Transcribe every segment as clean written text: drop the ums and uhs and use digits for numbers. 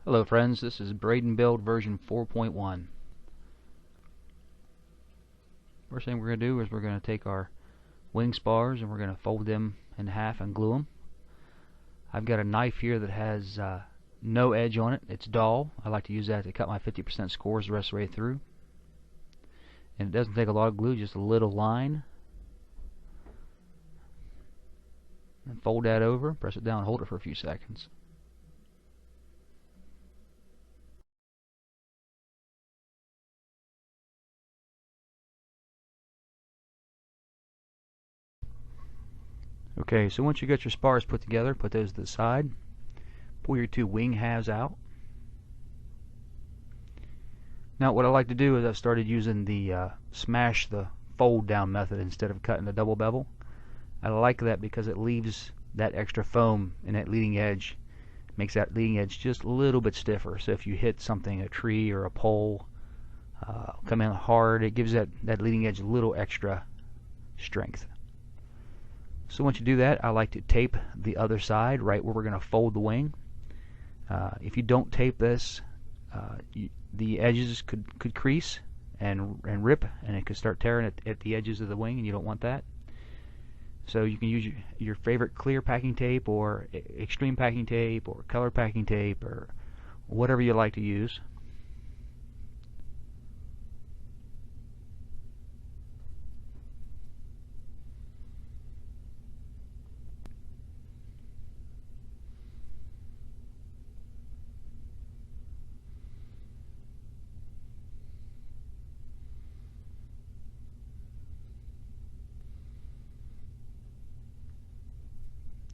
Hello friends, this is Raiden build version 4.1. First thing we're going to do is we're going to take our wing spars and we're going to fold them in half and glue them. I've got a knife here that has no edge on it. It's dull. I like to use that to cut my 50% scores the rest of the way through. And it doesn't take a lot of glue, just a little line. And fold that over, press it down, hold it for a few seconds. Okay, so once you get your spars put together, put those to the side. Pull your two wing halves out. Now what I like to do is I've started using the smash the fold down method instead of cutting the double bevel. I like that because it leaves that extra foam in that leading edge. Makes that leading edge just a little bit stiffer. So if you hit something, a tree or a pole, come in hard, it gives that leading edge a little extra strength. So once you do that, I like to tape the other side right where we're going to fold the wing. If you don't tape this, the edges could crease and rip, and it could start tearing at the edges of the wing, and you don't want that. So you can use your favorite clear packing tape or extreme packing tape or color packing tape or whatever you like to use.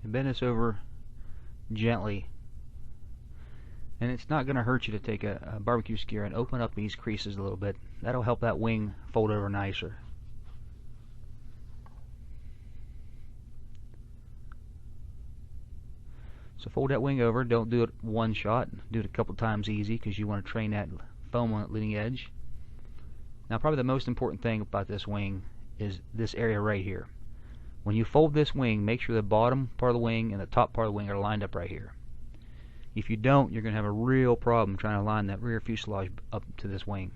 And bend this over gently, and it's not going to hurt you to take a barbecue skewer and open up these creases a little bit. That'll help that wing fold over nicer. So fold that wing over. Don't do it one shot. Do it a couple times easy because you want to train that foam on the leading edge. Now probably the most important thing about this wing is this area right here. When you fold this wing, make sure the bottom part of the wing and the top part of the wing are lined up right here. If you don't, you're going to have a real problem trying to line that rear fuselage up to this wing.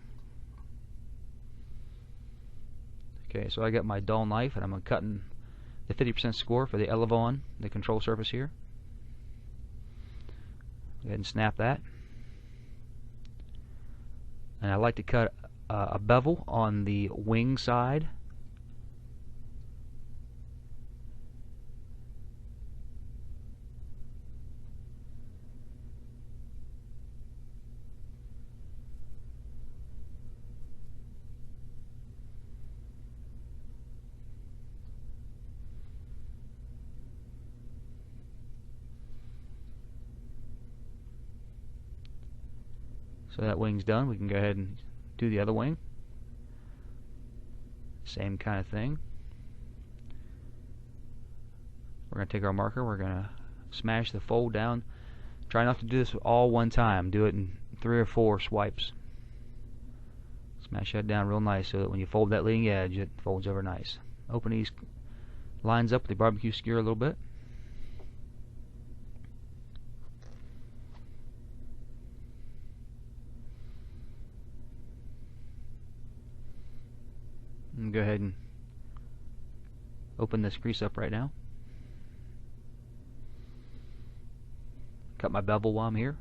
Okay, so I got my dull knife and I'm cutting the 50% score for the elevon, the control surface here. Go ahead and snap that. And I like to cut a bevel on the wing side. So that wing's done. We can go ahead and do the other wing. Same kind of thing. We're going to take our marker. We're going to smash the fold down. Try not to do this all one time. Do it in 3 or 4 swipes. Smash that down real nice so that when you fold that leading edge, it folds over nice. Open these lines up with the barbecue skewer a little bit. And go ahead and open this crease up right now. Cut my bevel while I'm here.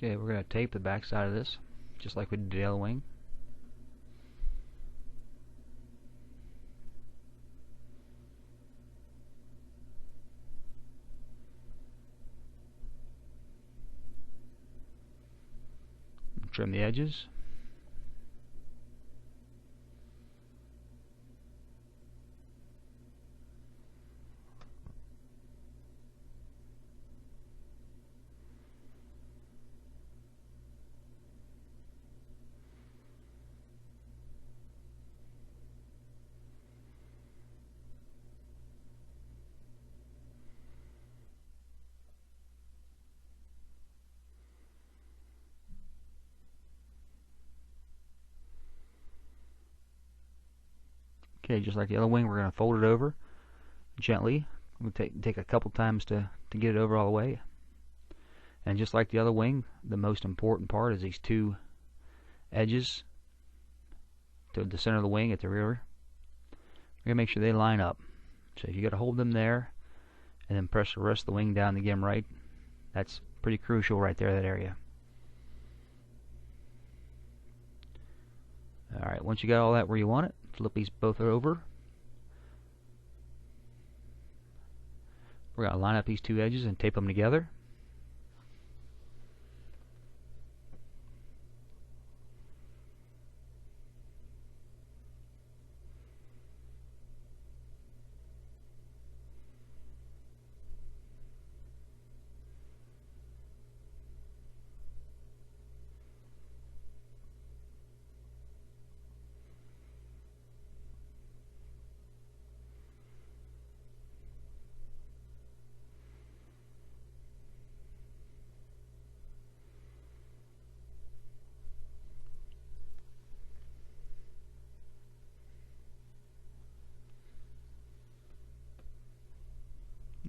Okay, we're going to tape the back side of this, just like we did the other wing. Trim the edges. Okay, just like the other wing, we're going to fold it over gently. We'll take a couple times to get it over all the way. And just like the other wing, the most important part is these two edges to the center of the wing at the rear. We're going to make sure they line up. So you got to hold them there and then press the rest of the wing down again, right? That's pretty crucial right there, that area. Alright, once you got all that where you want it, flip these both over. We're going to line up these two edges and tape them together.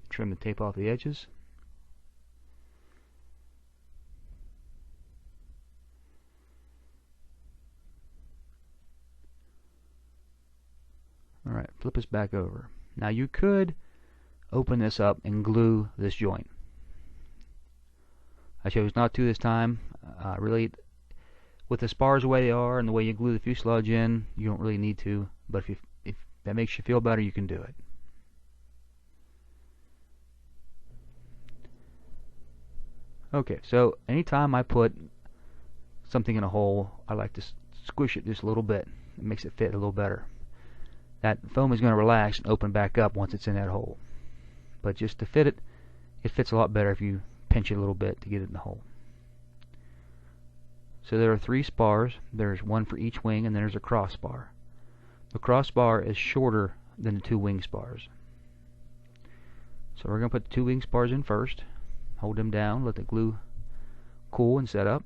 Trim the tape off the edges. Alright, flip this back over. Now you could open this up and glue this joint. I chose not to this time. Really, with the spars the way they are and the way you glue the fuselage in, you don't really need to. But if that makes you feel better, you can do it. Okay, so anytime I put something in a hole, I like to squish it just a little bit. It makes it fit a little better. That foam is going to relax and open back up once it's in that hole. But just to fit it, it fits a lot better if you pinch it a little bit to get it in the hole. So there are 3 spars. There's one for each wing, and then there's a crossbar. The crossbar is shorter than the 2 wing spars. So we're going to put the 2 wing spars in first. Hold them down, let the glue cool and set up.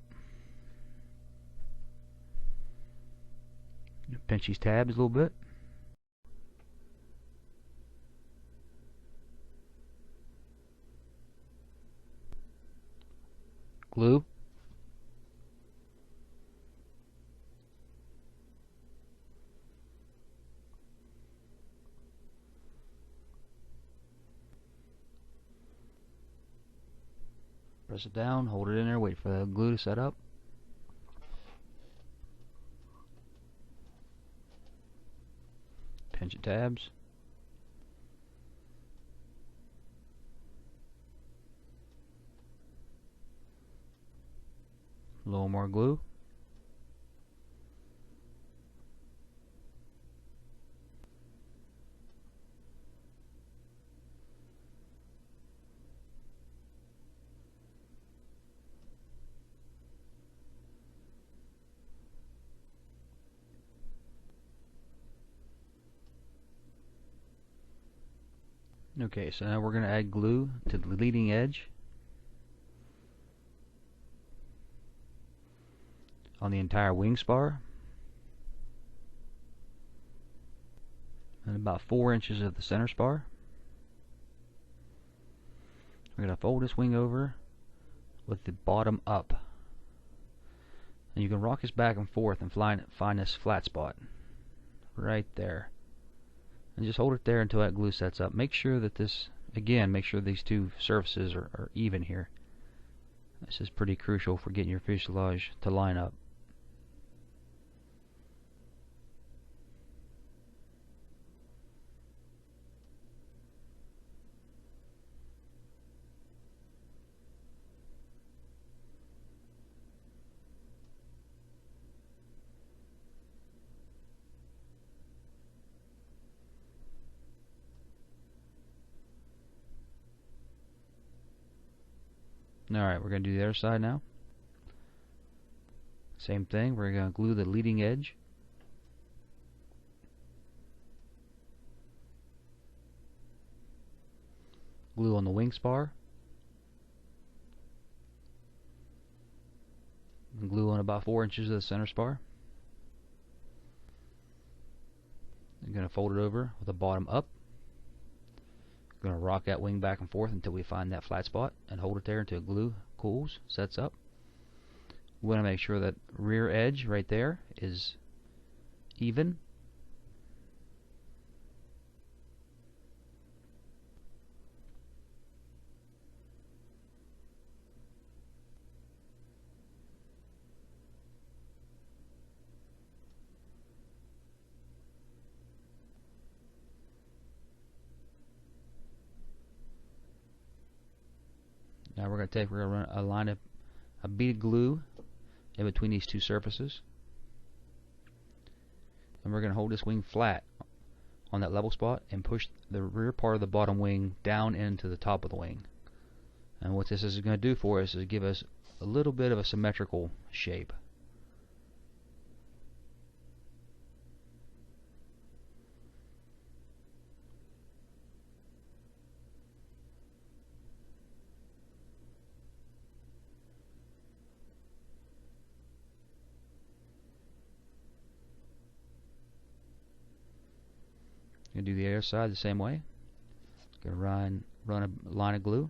Pinch these tabs a little bit. Glue. Press it down, hold it in there, wait for the glue to set up. Pinch the tabs. A little more glue. Okay, so now we're going to add glue to the leading edge on the entire wing spar, and about 4 inches of the center spar. We're going to fold this wing over with the bottom up, and you can rock this back and forth and find this flat spot right there, and just hold it there until that glue sets up. Make sure that this, again, make sure these two surfaces are even here. This is pretty crucial for getting your fuselage to line up. Alright, we're going to do the other side now. Same thing, we're going to glue the leading edge. Glue on the wing spar. And glue on about 4 inches of the center spar. I'm going to fold it over with the bottom up. I'm going to rock that wing back and forth until we find that flat spot and hold it there until glue cools, sets up. We want to make sure that rear edge right there is even. Now we're going to run a line of a bead of glue in between these two surfaces, and we're going to hold this wing flat on that level spot and push the rear part of the bottom wing down into the top of the wing. And what this is going to do for us is give us a little bit of a symmetrical shape. Going to do the other side the same way. Going to run a line of glue.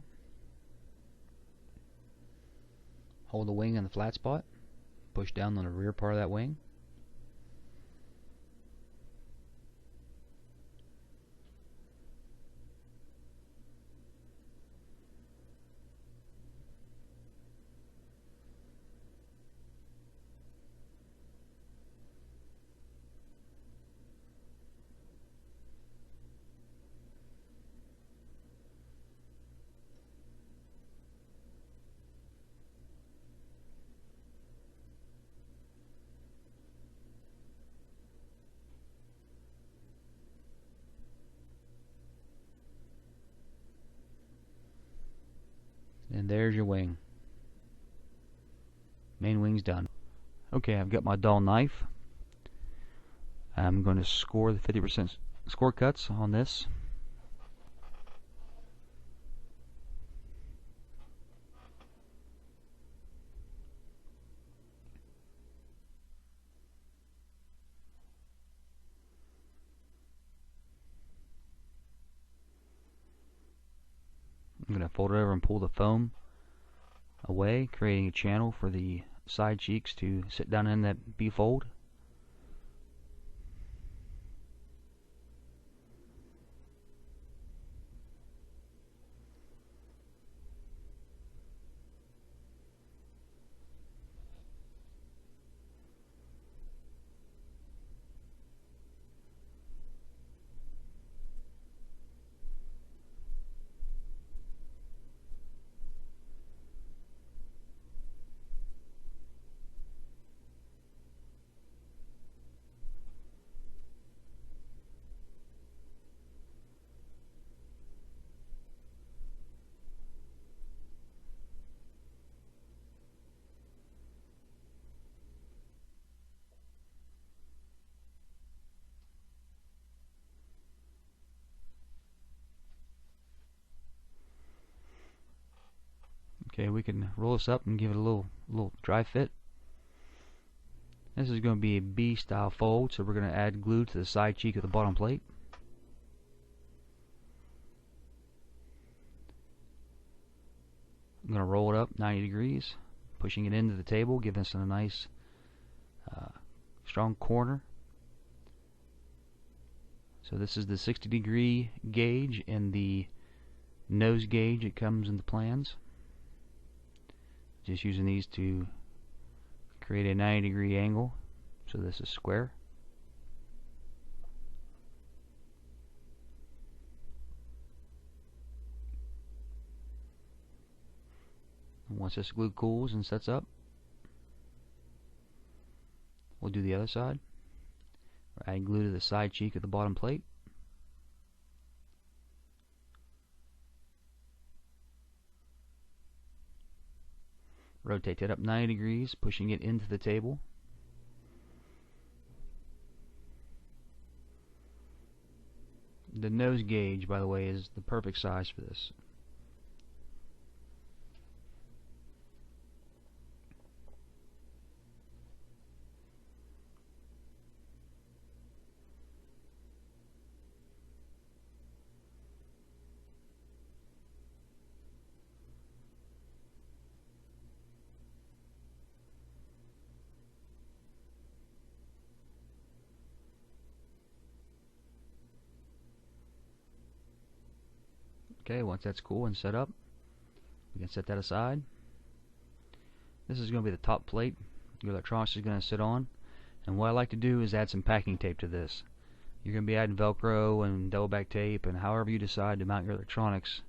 Hold the wing in the flat spot. Push down on the rear part of that wing. And there's your wing. Main wing's done. Okay, I've got my dull knife. I'm going to score the 50% score cuts on this. I'm going to fold it over and pull the foam away, creating a channel for the side cheeks to sit down in that B-fold. Okay, we can roll this up and give it a little dry fit. This is going to be a B style fold, so we're going to add glue to the side cheek of the bottom plate. I'm going to roll it up 90 degrees, pushing it into the table, giving us a nice strong corner. So this is the 60-degree gauge and the nose gauge. It comes in the plans. Just using these to create a 90-degree angle. So this is square. And once this glue cools and sets up, we'll do the other side. We're adding glue to the side cheek of the bottom plate. Rotate it up 90 degrees, pushing it into the table. The nose gauge, by the way, is the perfect size for this. Okay, once that's cool and set up, we can set that aside. This is going to be the top plate your electronics is going to sit on. And what I like to do is add some packing tape to this. You're going to be adding Velcro and double back tape and however you decide to mount your electronics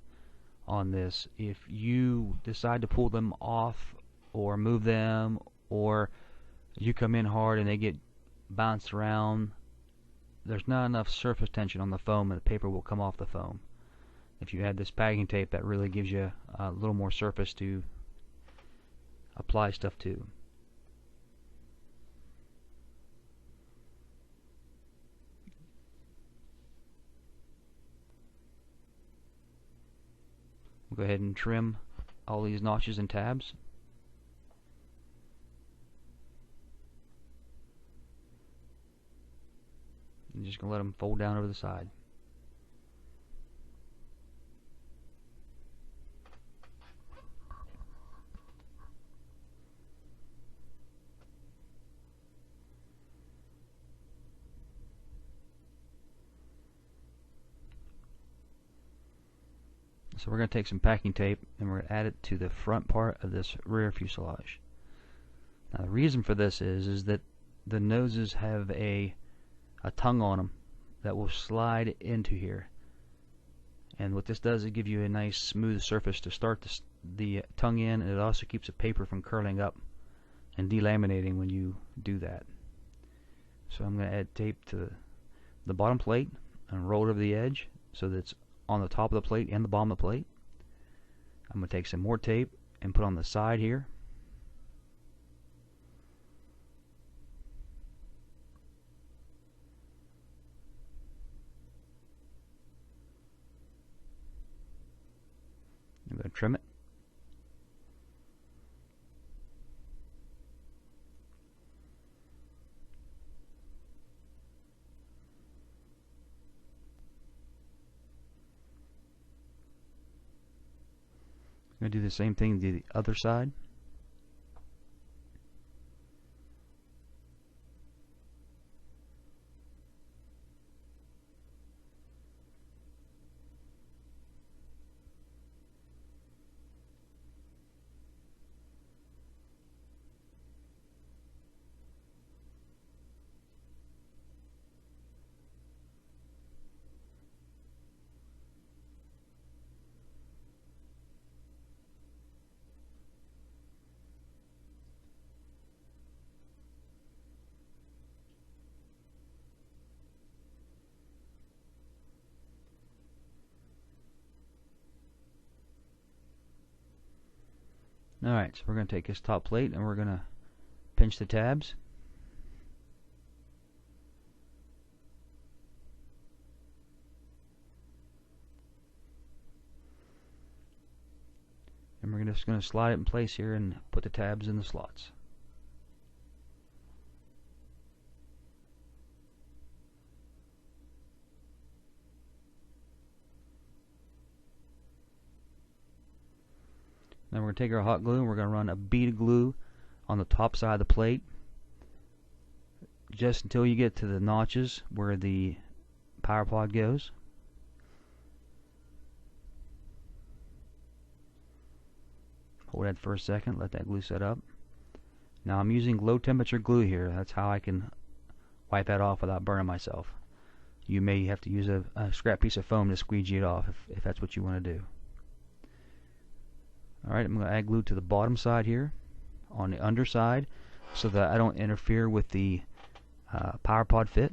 on this. If you decide to pull them off or move them, or you come in hard and they get bounced around, there's not enough surface tension on the foam and the paper will come off the foam. If you add this packing tape, that really gives you a little more surface to apply stuff to. We'll go ahead and trim all these notches and tabs. I'm just going to let them fold down over the side. So we're going to take some packing tape and we're going to add it to the front part of this rear fuselage. Now the reason for this is that the noses have a tongue on them that will slide into here. And what this does is give you a nice smooth surface to start the tongue in, and it also keeps the paper from curling up and delaminating when you do that. So I'm going to add tape to the bottom plate and roll it over the edge so that it's on the top of the plate and the bottom of the plate. I'm going to take some more tape and put on the side here. I'm going to trim it. I'm going to do the same thing to the other side. Alright, so we're going to take this top plate and we're going to pinch the tabs. And we're just going to slide it in place here and put the tabs in the slots. Then we're going to take our hot glue and we're going to run a bead of glue on the top side of the plate just until you get to the notches where the power pod goes. Hold that for a second, let that glue set up. Now I'm using low temperature glue here. That's how I can wipe that off without burning myself. You may have to use a scrap piece of foam to squeegee it off if that's what you want to do. Alright, I'm going to add glue to the bottom side here on the underside so that I don't interfere with the power pod fit.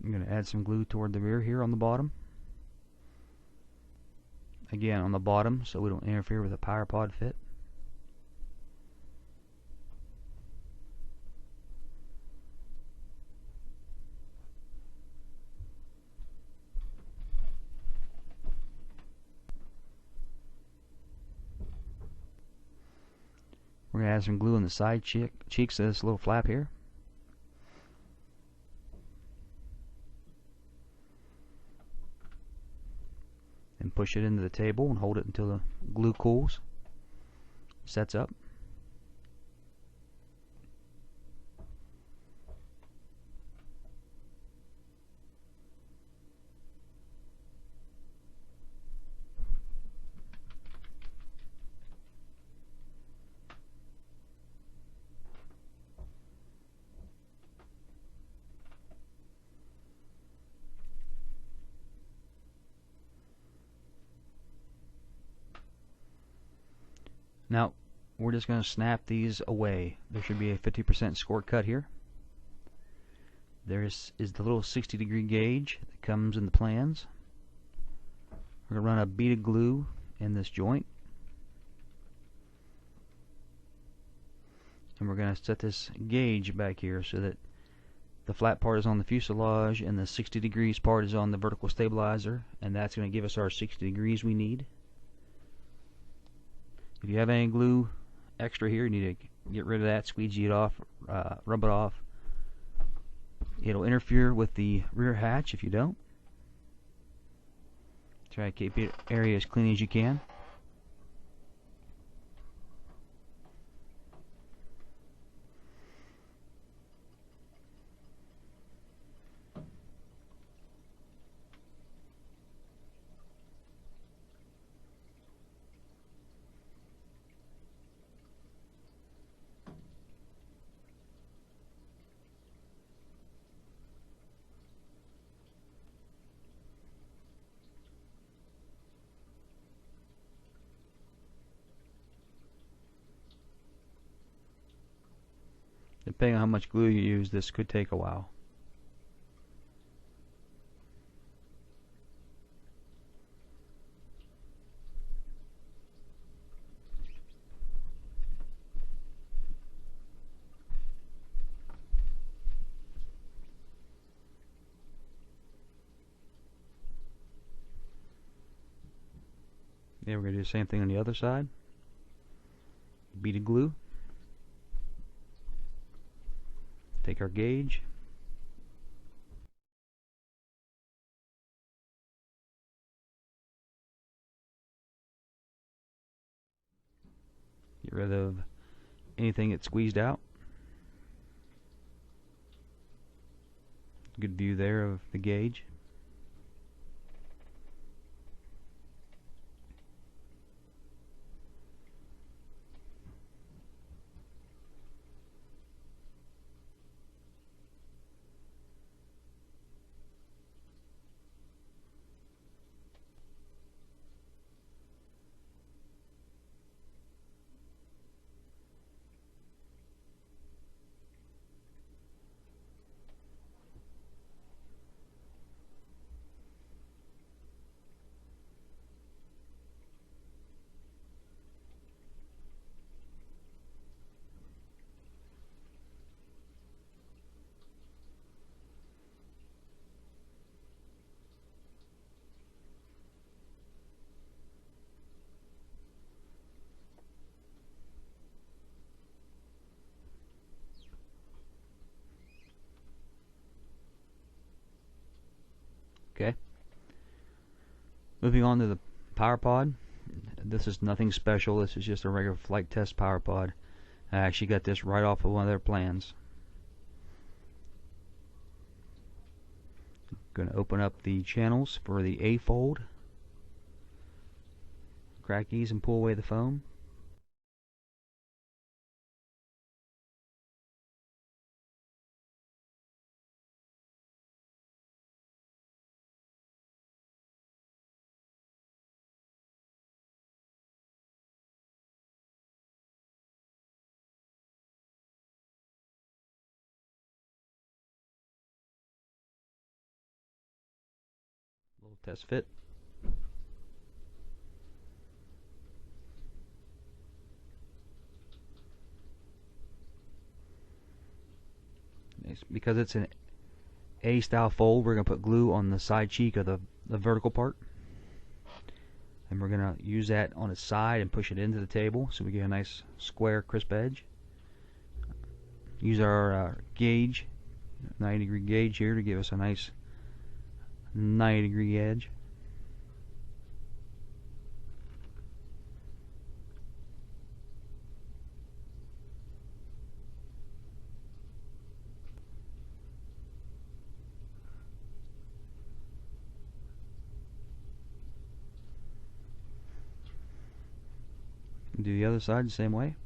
I'm going to add some glue toward the rear here on the bottom. Again on the bottom so we don't interfere with the power pod fit. We're going to add some glue on the side cheeks of this little flap here. and push it into the table and hold it until the glue cools, sets up. Now we're just going to snap these away. There should be a 50% score cut here. There is the little 60-degree gauge that comes in the plans. We're going to run a bead of glue in this joint, and we're going to set this gauge back here so that the flat part is on the fuselage and the 60 degrees part is on the vertical stabilizer, and that's going to give us our 60 degrees we need. If you have any glue extra here, you need to get rid of that, squeegee it off, rub it off. It'll interfere with the rear hatch if you don't. Try to keep the area as clean as you can. Depending on how much glue you use, this could take a while. Yeah, we're going to do the same thing on the other side. Bead of glue. Take our gauge. Get rid of anything that's squeezed out. Good view there of the gauge. Okay. Moving on to the power pod. This is nothing special. This is just a regular flight test power pod. I actually got this right off of one of their plans. Going to open up the channels for the A fold. Crack these and pull away the foam. Little test fit. Because it's an A style fold, we're going to put glue on the side cheek of the vertical part, and we're going to use that on its side and push it into the table so we get a nice square crisp edge. Use our gauge, 90-degree gauge here, to give us a nice 90-degree edge. Do the other side the same way.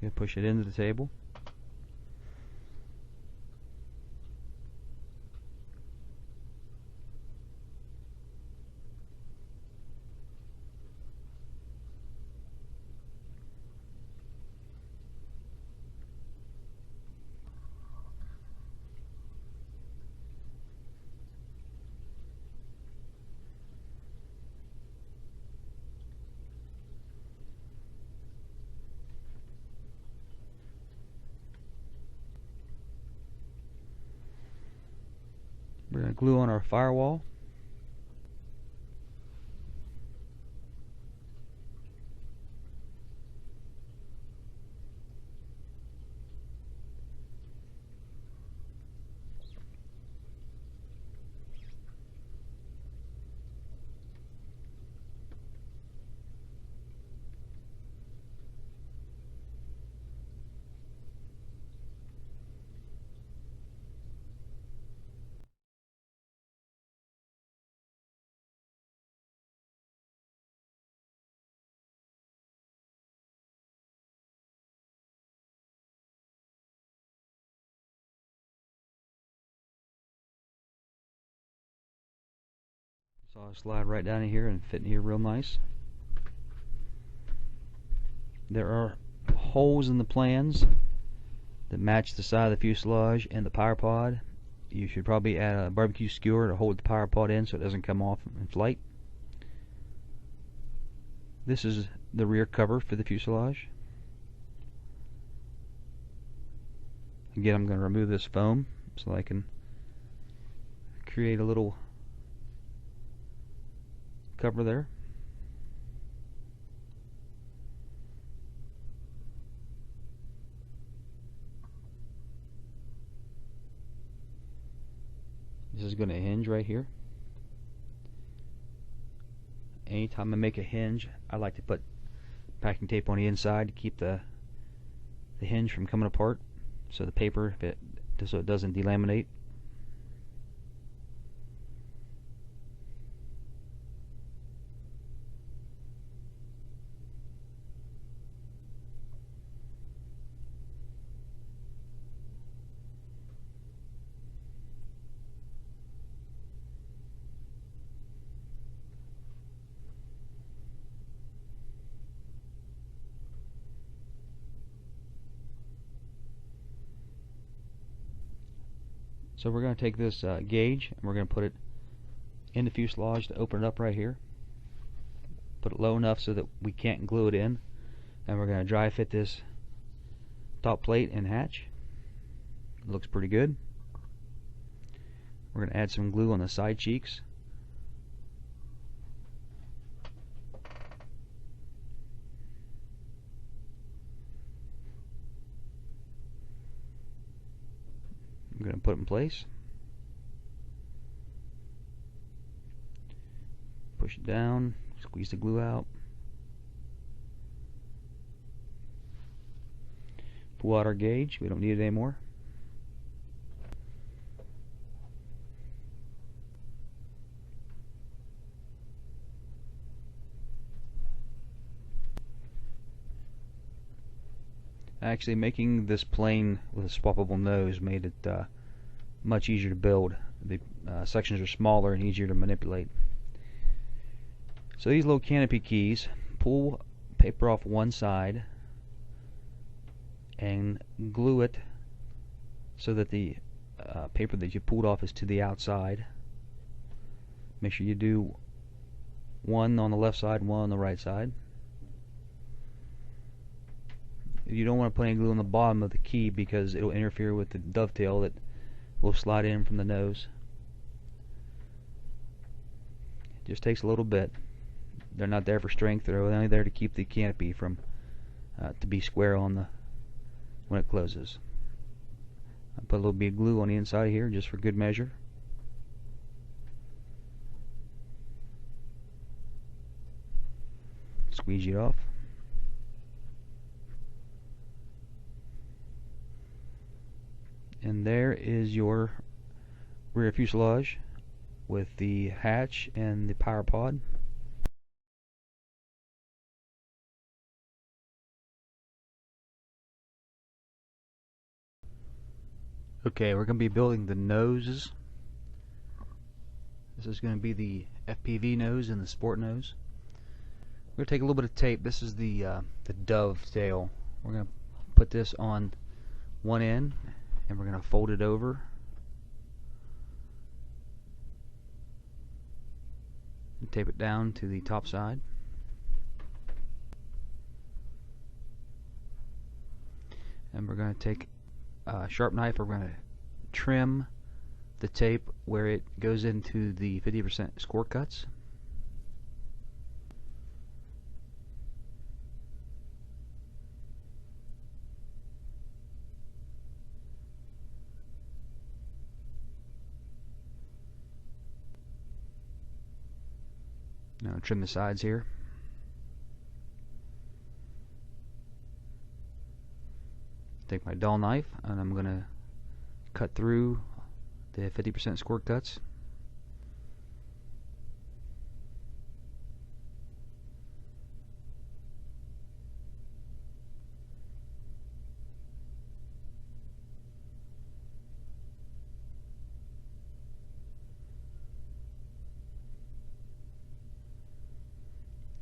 You push it into the table. We're going to glue on our firewall. So I'll slide right down in here and fit in here real nice. There are holes in the plans that match the side of the fuselage and the power pod. You should probably add a barbecue skewer to hold the power pod in so it doesn't come off in flight. This is the rear cover for the fuselage. Again, I'm going to remove this foam so I can create a little cover there. This is going to hinge right here. Anytime I make a hinge, I like to put packing tape on the inside to keep the hinge from coming apart, so the paper, so it doesn't delaminate. So we're going to take this gauge and we're going to put it in the fuselage to open it up right here. Put it low enough so that we can't glue it in, and we're going to dry fit this top plate and hatch. It looks pretty good. We're going to add some glue on the side cheeks. I'm going to put it in place. Push it down, squeeze the glue out. Pull out our gauge, we don't need it anymore. Actually, making this plane with a swappable nose made it much easier to build. The sections are smaller and easier to manipulate. So these little canopy keys, pull paper off one side and glue it so that the paper that you pulled off is to the outside. Make sure you do one on the left side and one on the right side. You don't want to put any glue on the bottom of the key because it will interfere with the dovetail that will slide in from the nose. It just takes a little bit. They're not there for strength, they're only there to keep the canopy from to be square on the when it closes. I put a little bit of glue on the inside here just for good measure. Squeeze it off. And there is your rear fuselage with the hatch and the power pod. Okay, we're going to be building the noses. This is going to be the FPV nose and the sport nose. We're going to take a little bit of tape. This is the dovetail. We're going to put this on one end and we're going to fold it over. And tape it down to the top side. And we're going to take a sharp knife. We're going to trim the tape where it goes into the 50% score cuts. Now trim the sides here. Take my dull knife and I'm going to cut through the 50% score cuts.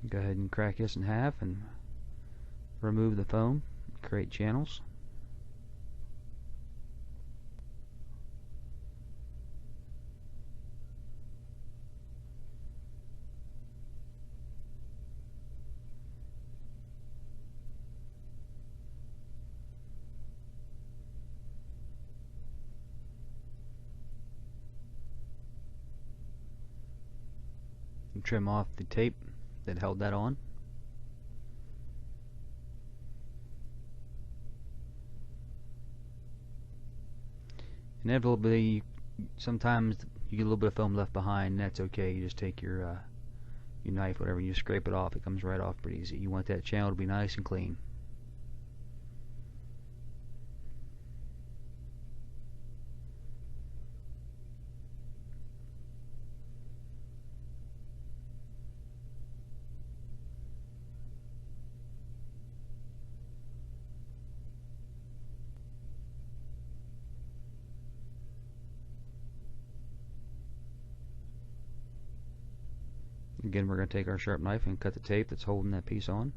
Go ahead and crack this in half and remove the foam, create channels. And trim off the tape that held that on. Inevitably, sometimes you get a little bit of foam left behind, and that's okay. You just take your knife, whatever, you scrape it off. It comes right off pretty easy. You want that channel to be nice and clean. Again, we're going to take our sharp knife and cut the tape that's holding that piece on.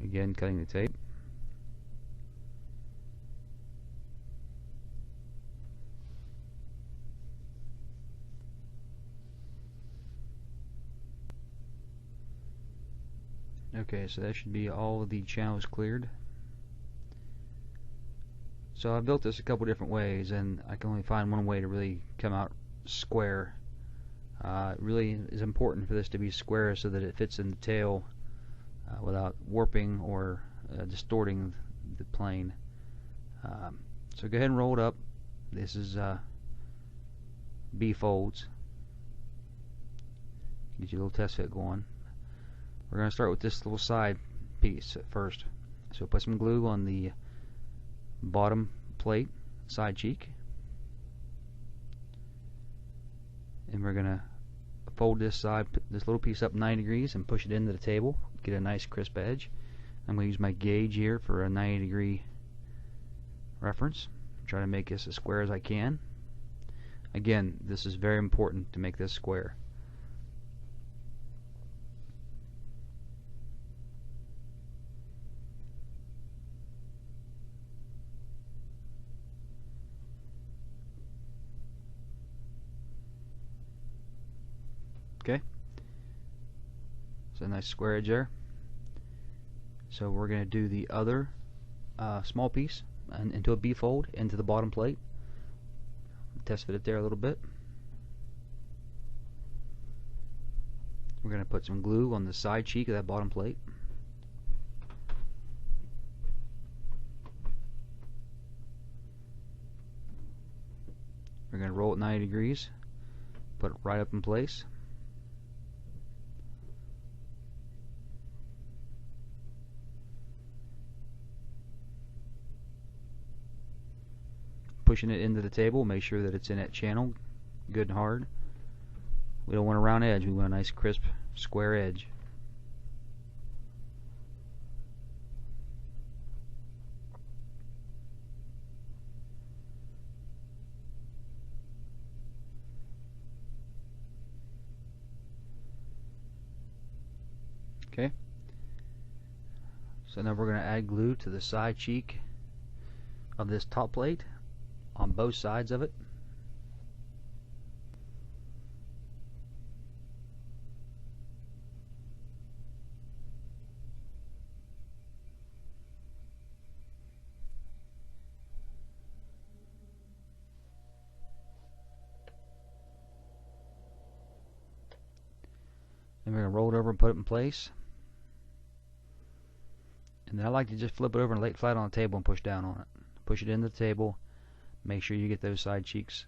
Again, cutting the tape. Okay, so that should be all of the channels cleared. So I built this a couple different ways, and I can only find one way to really come out square. It really is important for this to be square so that it fits in the tail without warping or distorting the plane. So go ahead and roll it up. This is B folds. Get your little test fit going. We're going to start with this little side piece at first. So put some glue on the bottom plate, side cheek, and we're going to fold this little piece up 90 degrees and push it into the table, get a nice crisp edge. I'm going to use my gauge here for a 90-degree reference. Try to make this as square as I can. Again, this is very important to make this square. Okay, so a nice square edge there. So we're going to do the other small piece and into a B fold into the bottom plate. Test fit it there a little bit. We're going to put some glue on the side cheek of that bottom plate. We're going to roll it 90 degrees, put it right up in place. Pushing it into the table, make sure that it's in that channel good and hard. We don't want a round edge, we want a nice crisp square edge. Okay, so now we're going to add glue to the side cheek of this top plate on both sides of it. And we're going to roll it over and put it in place. And then I like to just flip it over and lay it flat on the table and push down on it. Push it into the table. Make sure you get those side cheeks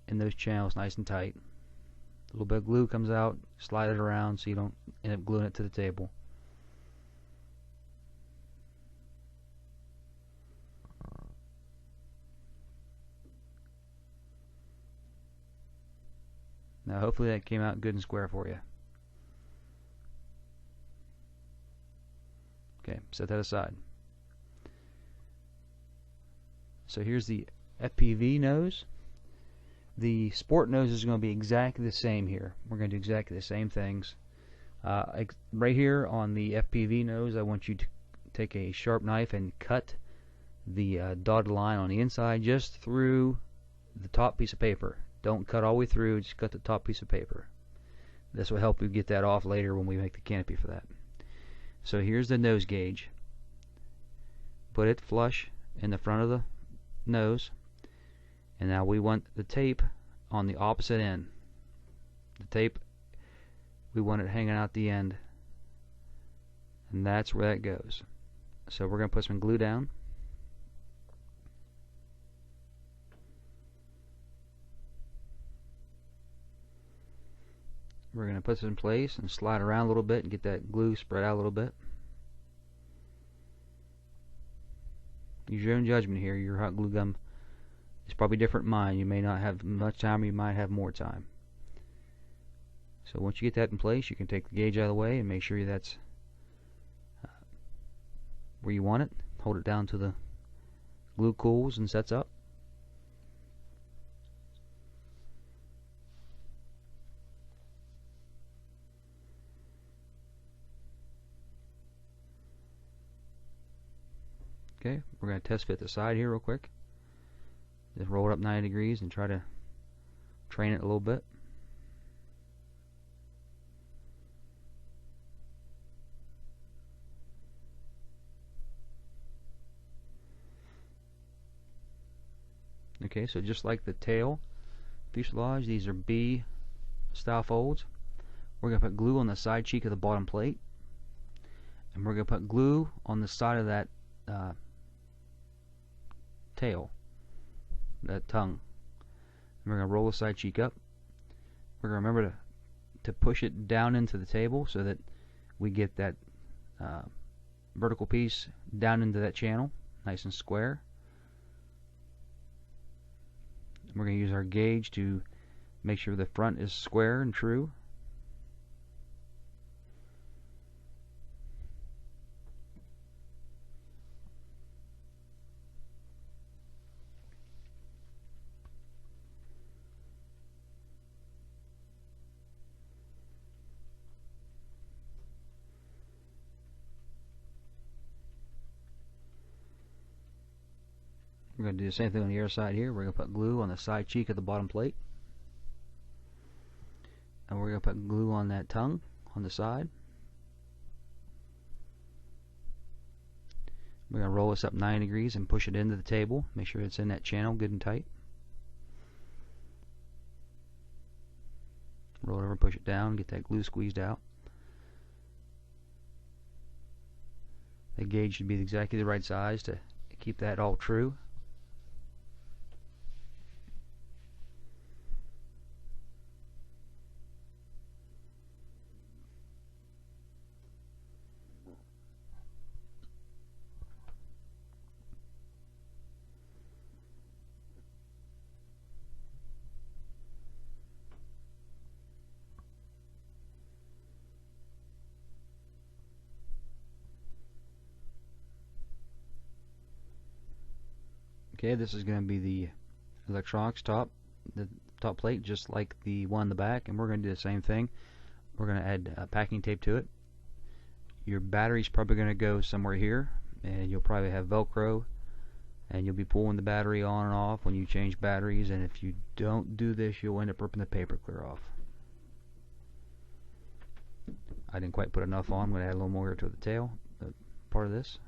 in those channels nice and tight. A little bit of glue comes out, slide it around so you don't end up gluing it to the table. Now hopefully that came out good and square for you. Okay, set that aside. So here's the FPV nose. The sport nose is going to be exactly the same here. We're going to do exactly the same things. Right here on the FPV nose, I want you to take a sharp knife and cut the dotted line on the inside just through the top piece of paper. Don't cut all the way through, just cut the top piece of paper. This will help you get that off later when we make the canopy for that. So here's the nose gauge. Put it flush in the front of the nose, and now we want the tape on the opposite end. The tape, we want it hanging out the end, and that's where that goes. So we're going to put some glue down. We're going to put this in place and slide around a little bit and get that glue spread out a little bit. Use your own judgment here. Your hot glue gun is probably different than mine. You may not have much time, or you might have more time. So once you get that in place, you can take the gauge out of the way and make sure that's where you want it. Hold it down till the glue cools and sets up. Okay, we're going to test fit the side here real quick. Just roll it up 90 degrees and try to train it a little bit. Okay, so just like the tail fuselage, these are B style folds. We're going to put glue on the side cheek of the bottom plate, and we're going to put glue on the side of that tail, that tongue. And we're going to roll the side cheek up. We're going to remember to push it down into the table so that we get that vertical piece down into that channel nice and square. We're going to use our gauge to make sure the front is square and true. We're going to do the same thing on the other side here. We're going to put glue on the side cheek of the bottom plate. And we're going to put glue on that tongue on the side. We're going to roll this up 90 degrees and push it into the table. Make sure it's in that channel good and tight. Roll it over and push it down. Get that glue squeezed out. The gauge should be exactly the right size to keep that all true. Okay, this is going to be the electronics the top plate, just like the one in the back, and we're going to do the same thing. We're going to add packing tape to it. Your battery's probably going to go somewhere here, and you'll probably have Velcro, and you'll be pulling the battery on and off when you change batteries, and if you don't do this, you'll end up ripping the paper clear off. I didn't quite put enough on. I'm going to add a little more to the tail part of this.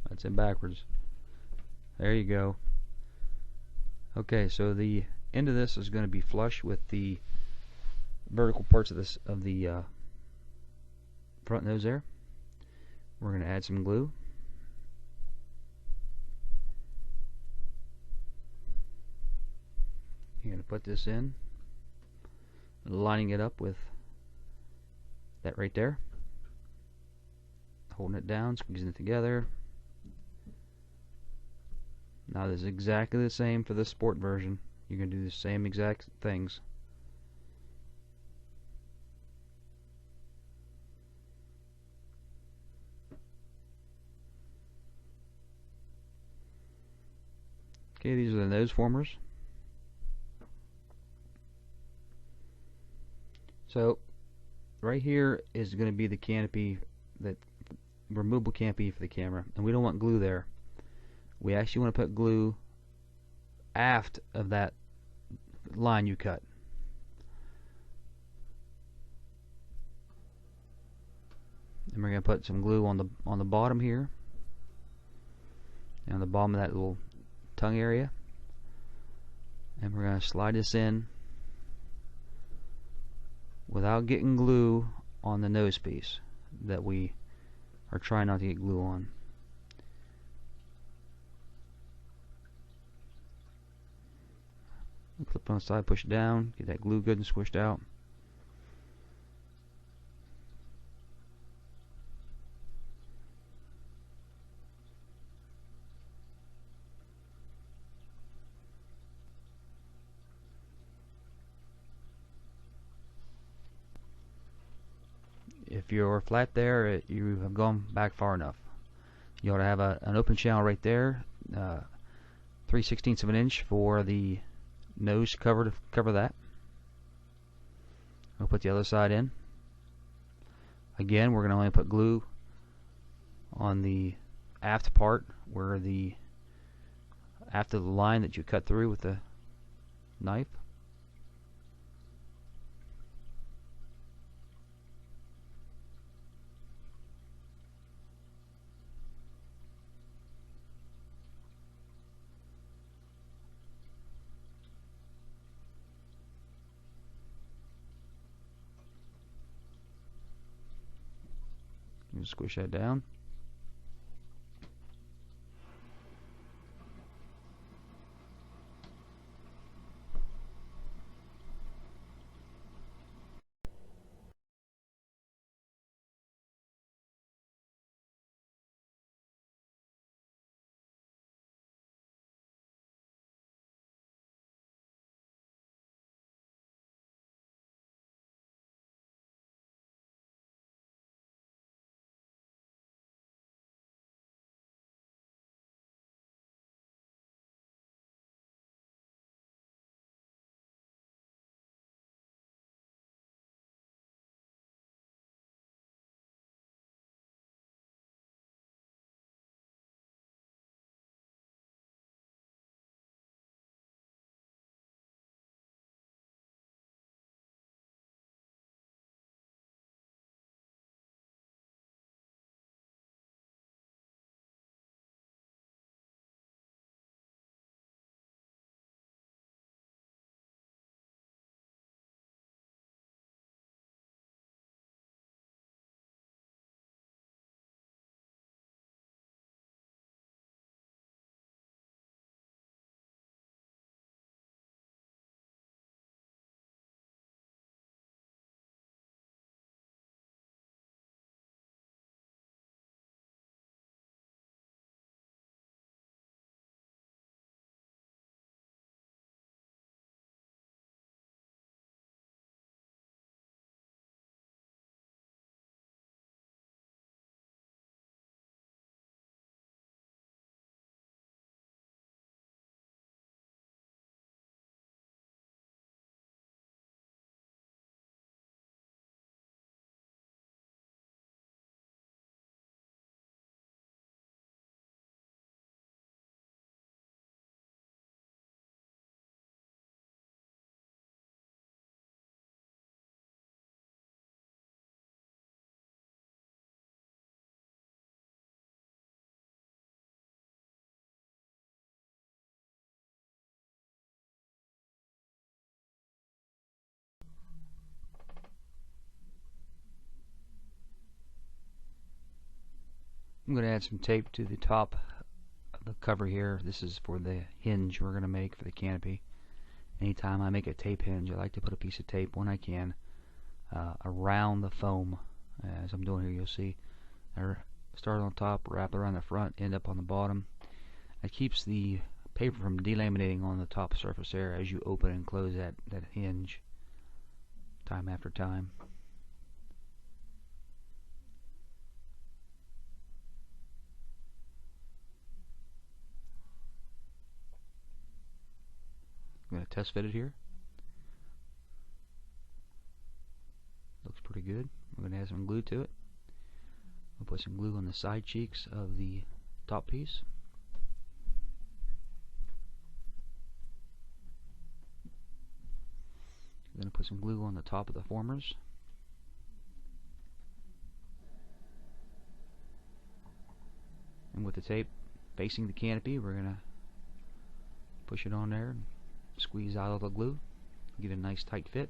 That's it backwards. There you go. Okay, so the end of this is going to be flush with the vertical parts of the front nose there. We're going to add some glue. You're going to put this in, lining it up with that right there, holding it down, squeezing it together. Now this is exactly the same for the sport version. You're going to do the same exact things. Okay, these are the nose formers. So right here is going to be the canopy, that removable canopy for the camera, and we don't want glue there. We actually want to put glue aft of that line you cut. And we're going to put some glue on the bottom here, and on the bottom of that little tongue area, and we're going to slide this in without getting glue on the nose piece that we are trying not to get glue on. Clip on the side, push it down, get that glue good and squished out. If you're flat there, you have gone back far enough. You ought to have an open channel right there, 3/16 of an inch for the nose cover to cover that. We'll put the other side in. Again, we're going to only put glue on the aft part, where after the line that you cut through with the knife. You squish that down. I'm going to add some tape to the top of the cover here. This is for the hinge we're going to make for the canopy. Anytime I make a tape hinge, I like to put a piece of tape when I can around the foam. As I'm doing here, you'll see I start on top, wrap it around the front, end up on the bottom. It keeps the paper from delaminating on the top surface there as you open and close that hinge time after time. I'm going to test fit it here. Looks pretty good. We're going to add some glue to it. We'll put some glue on the side cheeks of the top piece. We're going to put some glue on the top of the formers. And with the tape facing the canopy, we're going to push it on there and squeeze out all the glue. Get a nice tight fit.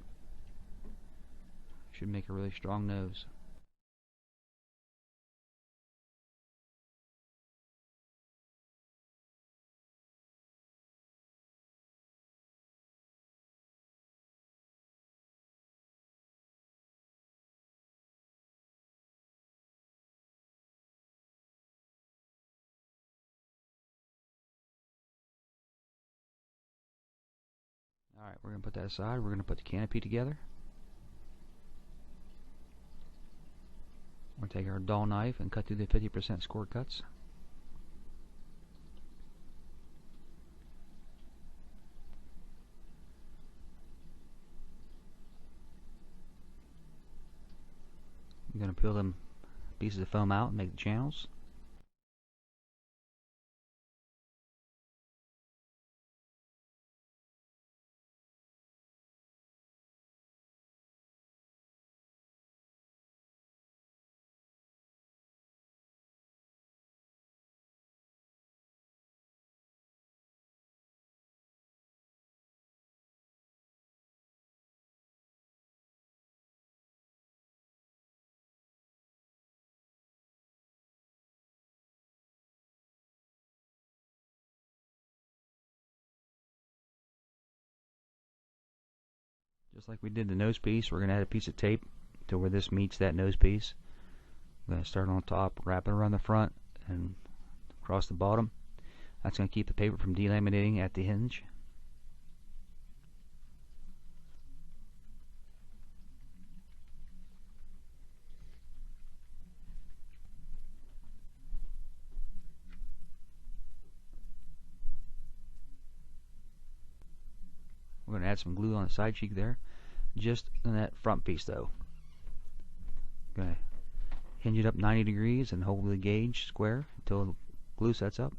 Should make a really strong nose. Alright, we're going to put that aside. We're going to put the canopy together. We're going to take our dull knife and cut through the 50% score cuts. I'm going to peel them pieces of foam out and make the channels. Just like we did the nose piece, we're going to add a piece of tape to where this meets that nose piece. I'm going to start on top, wrap it around the front and across the bottom. That's going to keep the paper from delaminating at the hinge. We're going to add some glue on the side cheek there, just on that front piece though. Going to hinge it up 90 degrees and hold the gauge square until the glue sets up.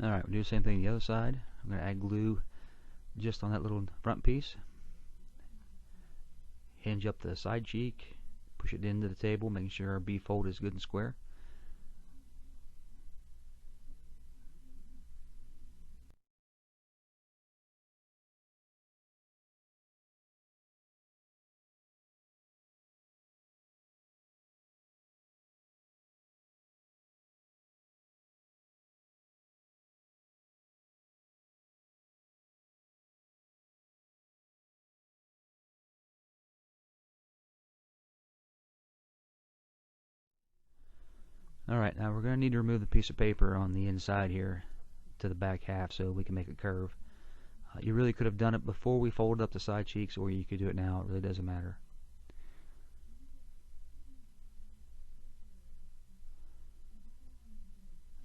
Alright, we'll do the same thing on the other side. I'm going to add glue just on that little front piece. Hinge up the side cheek, push it into the table, making sure our B fold is good and square. Alright, now we're going to need to remove the piece of paper on the inside here to the back half so we can make a curve. You really could have done it before we folded up the side cheeks, or you could do it now. It really doesn't matter.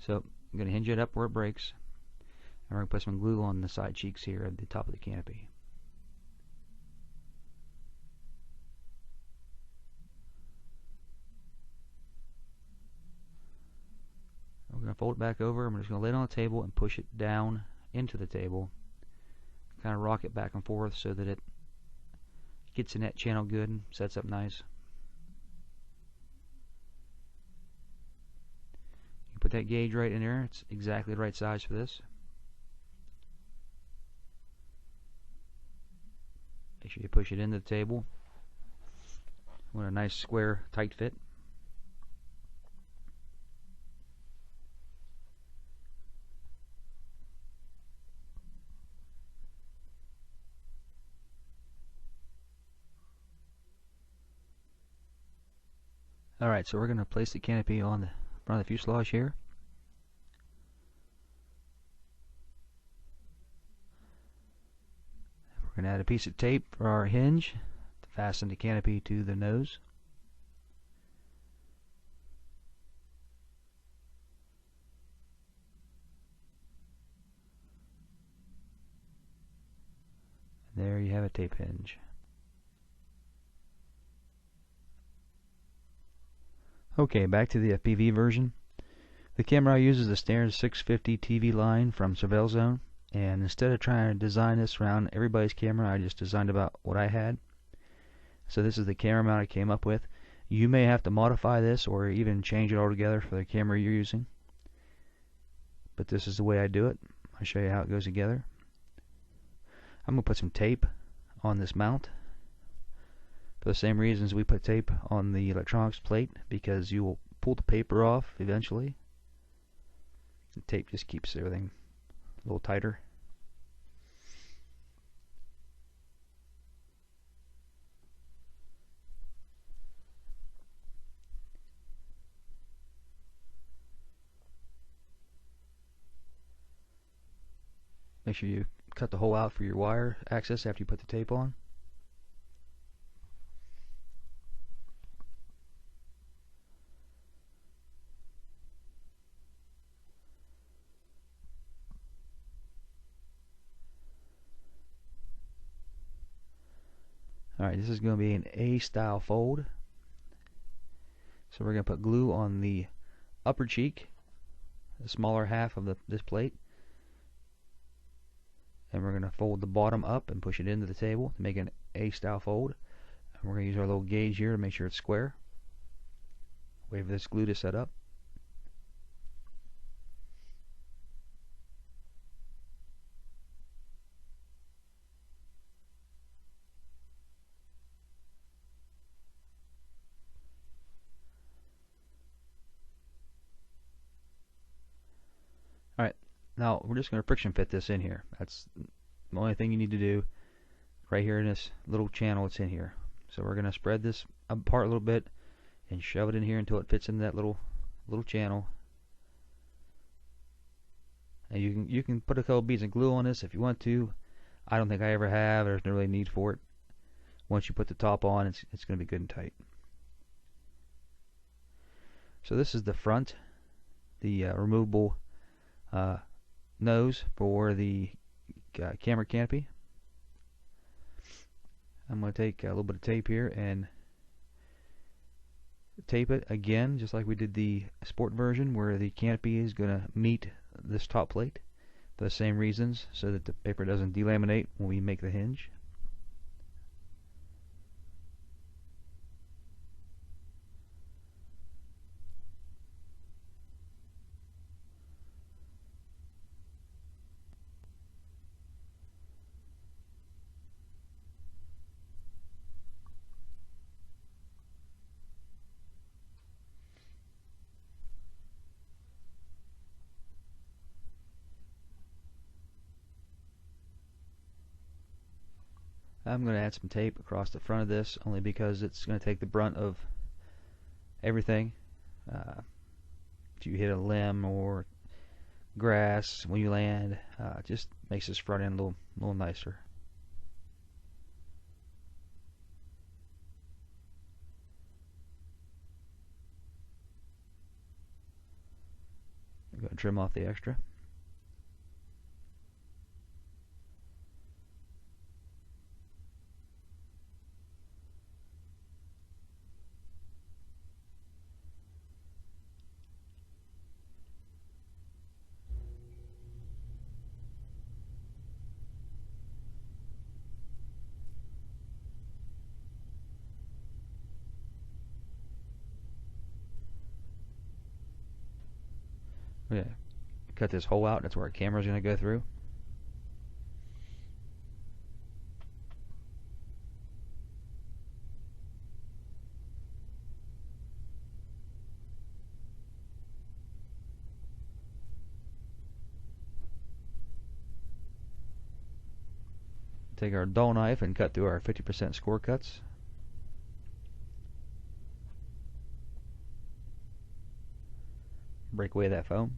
So I'm going to hinge it up where it breaks, and we're going to put some glue on the side cheeks here at the top of the canopy. We're going to fold it back over, and we're just going to lay it on the table and push it down into the table. Kind of rock it back and forth so that it gets in that channel good and sets up nice. You put that gauge right in there. It's exactly the right size for this. Make sure you push it into the table. We want a nice square tight fit. Alright, so we're going to place the canopy on the front of the fuselage here. We're going to add a piece of tape for our hinge to fasten the canopy to the nose. And there you have a tape hinge. Okay, back to the FPV version. The camera uses the standard 650 TV line from Surveil Zone, and instead of trying to design this around everybody's camera, I just designed about what I had. So this is the camera mount I came up with. You may have to modify this or even change it altogether for the camera you're using, but this is the way I do it. I'll show you how it goes together. I'm going to put some tape on this mount. For the same reasons we put tape on the electronics plate, because you will pull the paper off eventually. The tape just keeps everything a little tighter. Make sure you cut the hole out for your wire access after you put the tape on. Alright, this is going to be an A-style fold. So we're going to put glue on the upper cheek, the smaller half of this plate. And we're going to fold the bottom up and push it into the table to make an A-style fold. And we're going to use our little gauge here to make sure it's square. Wait for this glue to set up. Alright, now we're just going to friction fit this in here. That's the only thing you need to do right here in this little channel that's in here. So we're going to spread this apart a little bit and shove it in here until it fits in that little channel. And you can put a couple beads of glue on this if you want to. I don't think I ever have. There's no really need for it. Once you put the top on, it's going to be good and tight. So this is the front, the removable nose for the camera canopy. I'm going to take a little bit of tape here and tape it again, just like we did the sport version, where the canopy is going to meet this top plate for the same reasons, so that the paper doesn't delaminate when we make the hinge. I'm going to add some tape across the front of this, only because it's going to take the brunt of everything. If you hit a limb or grass when you land, it just makes this front end a little nicer. I'm going to trim off the extra. Yeah, cut this hole out. That's where our camera's going to go through. Take our dull knife and cut through our 50% score cuts. Break away that foam.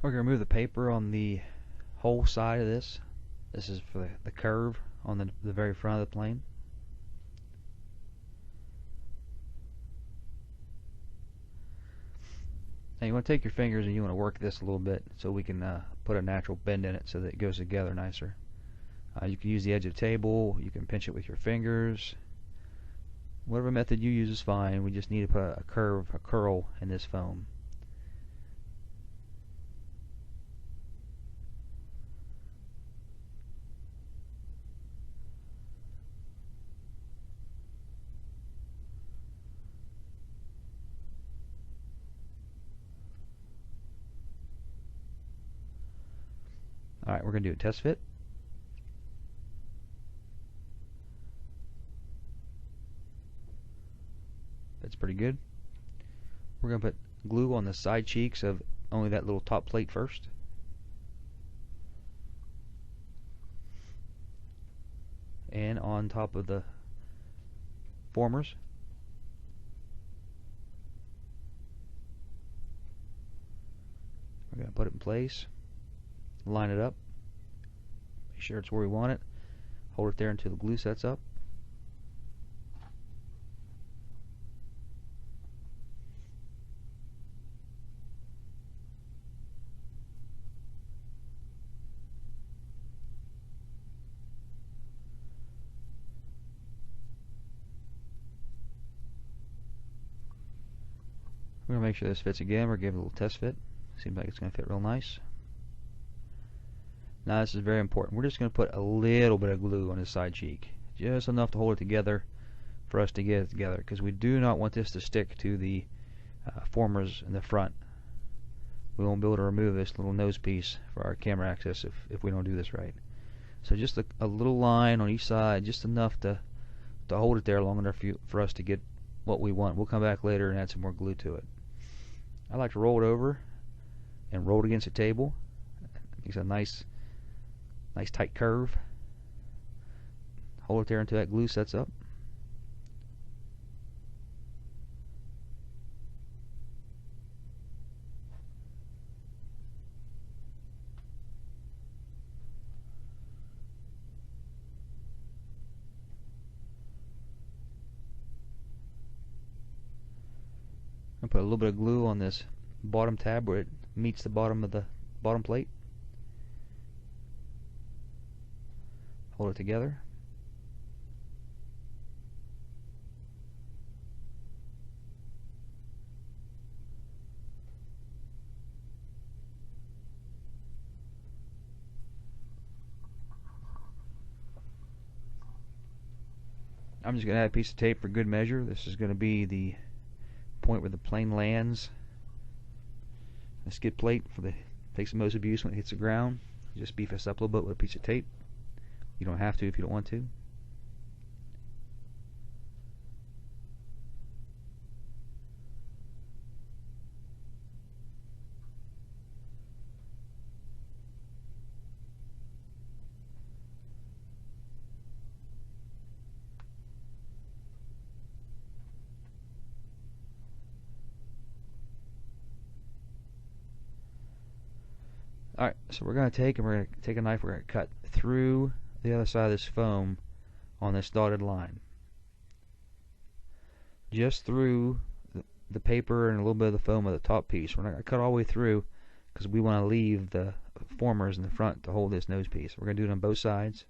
We're going to remove the paper on the whole side of this. This is for the curve on the very front of the plane. Now you want to take your fingers and you want to work this a little bit so we can put a natural bend in it so that it goes together nicer. You can use the edge of the table, you can pinch it with your fingers. Whatever method you use is fine. We just need to put a curve, a curl in this foam. Alright, we're going to do a test fit. That's pretty good. We're going to put glue on the side cheeks of only that little top plate first. And on top of the formers. We're going to put it in place. Line it up. Make sure it's where we want it. Hold it there until the glue sets up. We're going to make sure this fits again. We're going to give it a little test fit. Seems like it's going to fit real nice. Now this is very important. We're just going to put a little bit of glue on the side cheek. Just enough to hold it together for us to get it together, because we do not want this to stick to the formers in the front. We won't be able to remove this little nose piece for our camera access if we don't do this right. So just a little line on each side, just enough to hold it there long enough for us to get what we want. We'll come back later and add some more glue to it. I like to roll it over and roll it against the table. It makes a nice tight curve. Hold it there until that glue sets up. I'm going to put a little bit of glue on this bottom tab where it meets the bottom of the bottom plate. Hold it together. I'm just going to add a piece of tape for good measure. This is going to be the point where the plane lands. The skid plate takes the most abuse when it hits the ground. Just beef this up a little bit with a piece of tape. You don't have to if you don't want to. Alright, so we're going to take a knife, we're going to cut through the other side of this foam on this dotted line. Just through the paper and a little bit of the foam of the top piece. We're not going to cut all the way through because we want to leave the formers in the front to hold this nose piece. We're going to do it on both sides.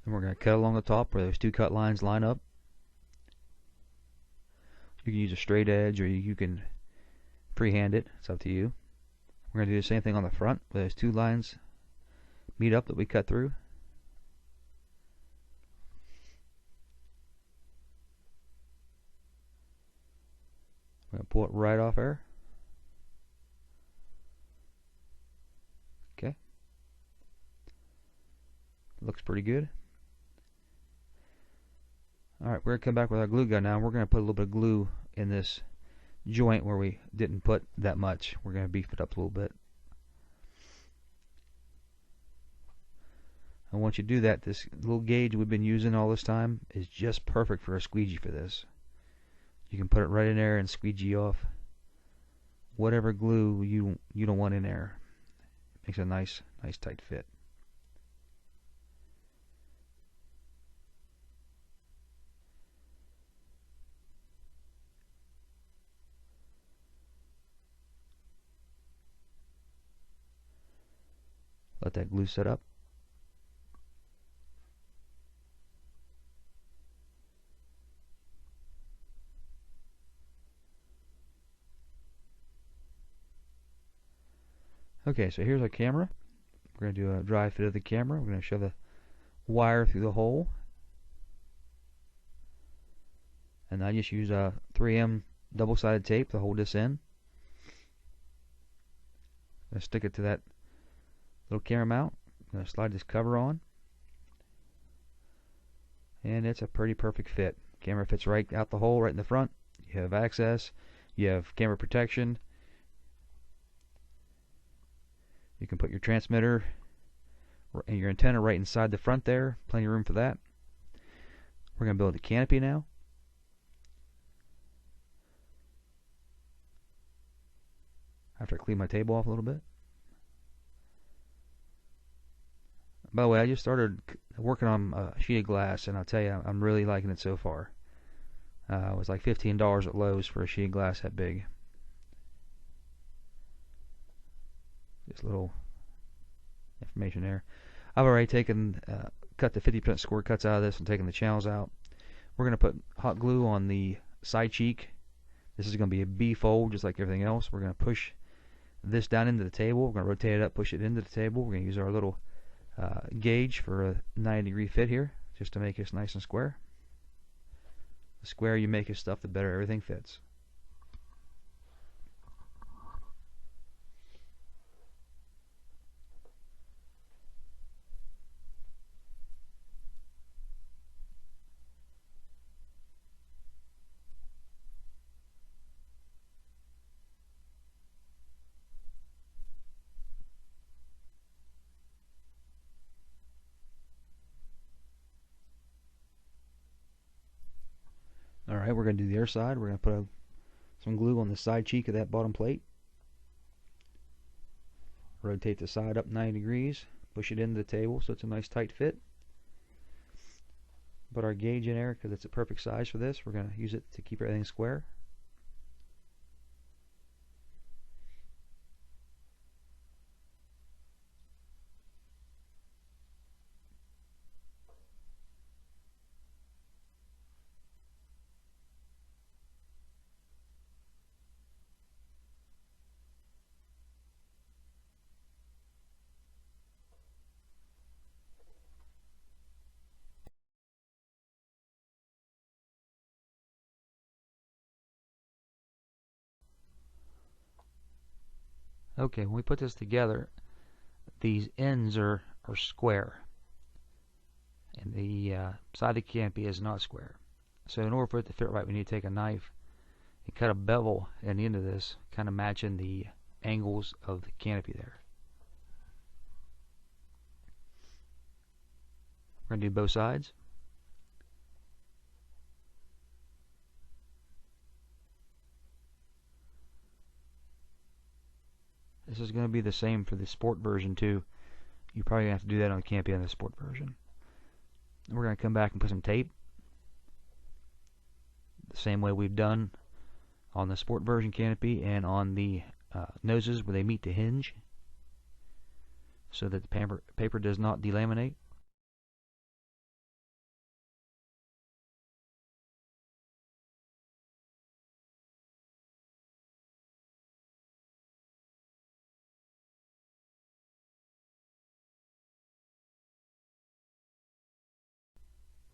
And we're going to cut along the top where those two cut lines line up. You can use a straight edge or you can freehand it. It's up to you. We're going to do the same thing on the front where those two lines meet up that we cut through. We're going to pull it right off there. Okay. Looks pretty good. Alright, we're going to come back with our glue gun now. We're going to put a little bit of glue in this joint where we didn't put that much. We're going to beef it up a little bit. And once you do that, this little gauge we've been using all this time is just perfect for a squeegee for this. You can put it right in there and squeegee off whatever glue you don't want in there. It makes a nice tight fit. Let that glue set up. Okay, so here's our camera. We're going to do a dry fit of the camera. We're going to shove the wire through the hole. And I just use a 3M double-sided tape to hold this in. I'm going to stick it to that little camera mount. I'm going to slide this cover on. And it's a pretty perfect fit. Camera fits right out the hole, right in the front. You have access. You have camera protection. You can put your transmitter and your antenna right inside the front there. Plenty of room for that. We're going to build a canopy now. After I clean my table off a little bit. By the way, I just started working on a sheet of glass, and I'll tell you, I'm really liking it so far. It was like $15 at Lowe's for a sheet of glass that big. Just little information there. I've already taken, cut the 50% square cuts out of this and taken the channels out. We're going to put hot glue on the side cheek. This is going to be a B fold just like everything else. We're going to push this down into the table. We're going to rotate it up, push it into the table. We're going to use our little gauge for a 90-degree fit here just to make this nice and square. The squarer you make your stuff, the better everything fits. Alright, we're going to do the other side. We're going to put some glue on the side cheek of that bottom plate. Rotate the side up 90 degrees. Push it into the table so it's a nice tight fit. Put our gauge in there because it's a perfect size for this. We're going to use it to keep everything square. Okay, when we put this together, these ends are square, and the side of the canopy is not square. So in order for it to fit right, we need to take a knife and cut a bevel at the end of this, kind of matching the angles of the canopy there. We're going to do both sides. This is going to be the same for the sport version too. You probably have to do that on the canopy on the sport version. We're going to come back and put some tape the same way we've done on the sport version canopy and on the noses where they meet the hinge, so that the paper does not delaminate.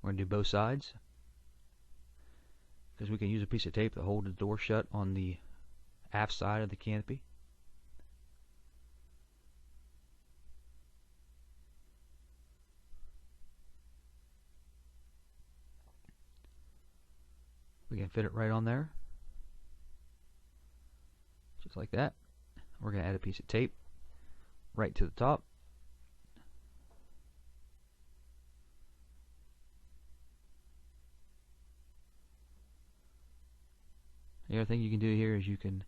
We're going to do both sides, because we can use a piece of tape to hold the door shut on the aft side of the canopy. We can fit it right on there, just like that. We're going to add a piece of tape right to the top. The other thing you can do here is you can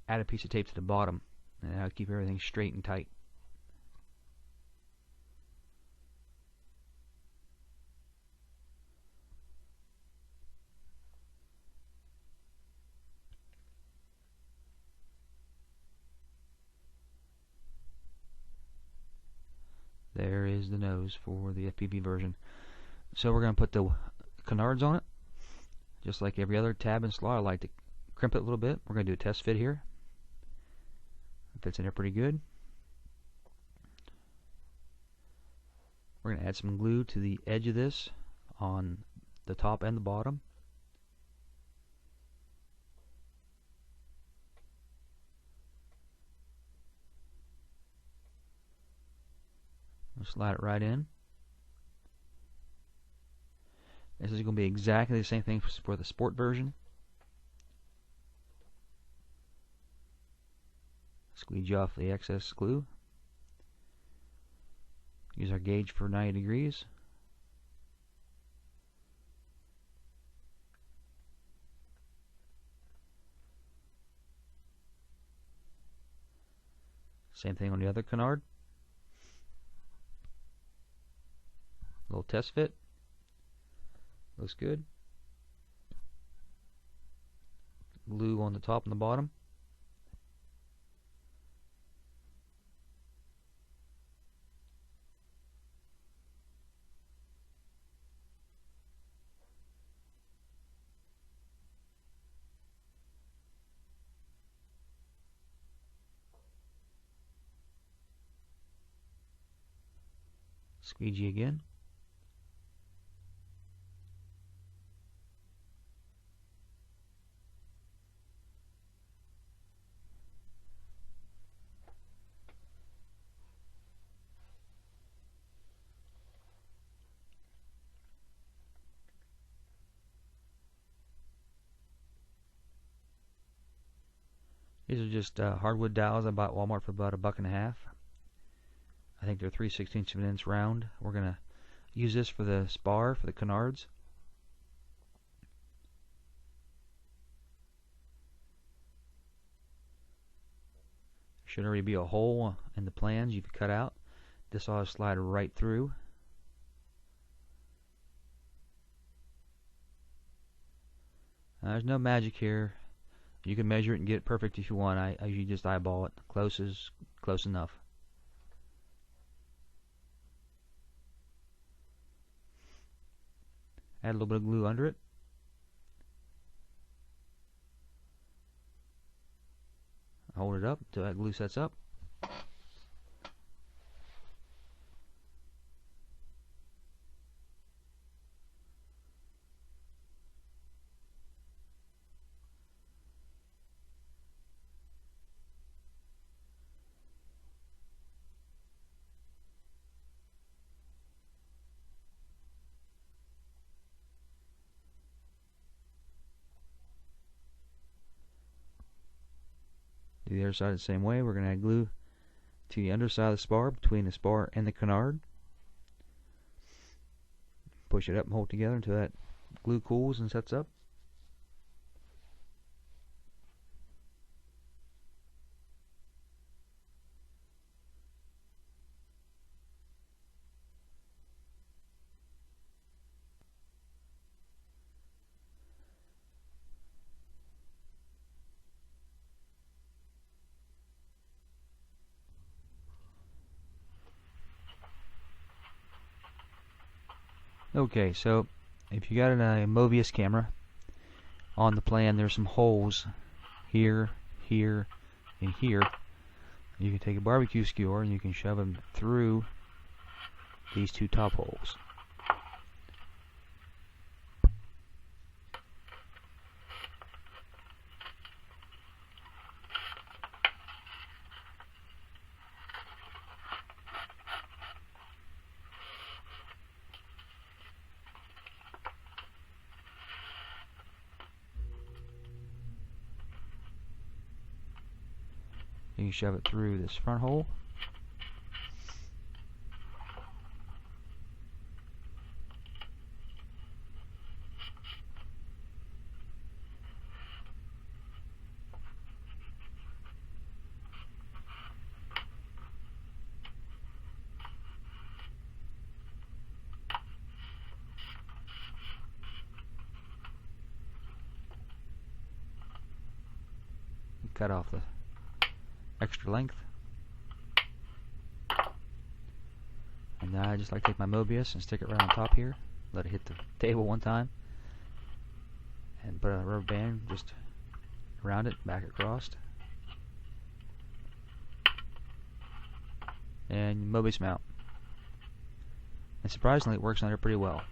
add a piece of tape to the bottom, and that'll keep everything straight and tight. There is the nose for the FPV version. So we're going to put the canards on it, just like every other tab and slot. I like to crimp it a little bit. We're going to do a test fit here. It fits in there pretty good. We're going to add some glue to the edge of this on the top and the bottom. We'll slide it right in. This is going to be exactly the same thing for the sport version. Squeegee off the excess glue. Use our gauge for 90 degrees. Same thing on the other canard. Little test fit. Looks good. Glue on the top and the bottom. Squeegee again. These are just hardwood dowels I bought at Walmart for about $1.50. I think they're 3/16 of an inch round. We're going to use this for the spar, for the canards. Should already be a hole in the plans you've cut out. This ought to slide right through. There's no magic here. You can measure it and get it perfect if you want. I usually just eyeball it. Close is close enough. Add a little bit of glue under it. Hold it up until that glue sets up. Do the other side the same way. We're going to add glue to the underside of the spar, between the spar and the canard. Push it up and hold it together until that glue cools and sets up. Okay, so if you got a Mobius camera on the plan, there's some holes here, here, and here. You can take a barbecue skewer and you can shove them through these two top holes. You can shove it through this front hole. Cut off the extra length. And now I just like to take my Mobius and stick it right on top here. Let it hit the table one time. And put a rubber band just around it, back across. And Mobius mount. And surprisingly it works on there pretty well.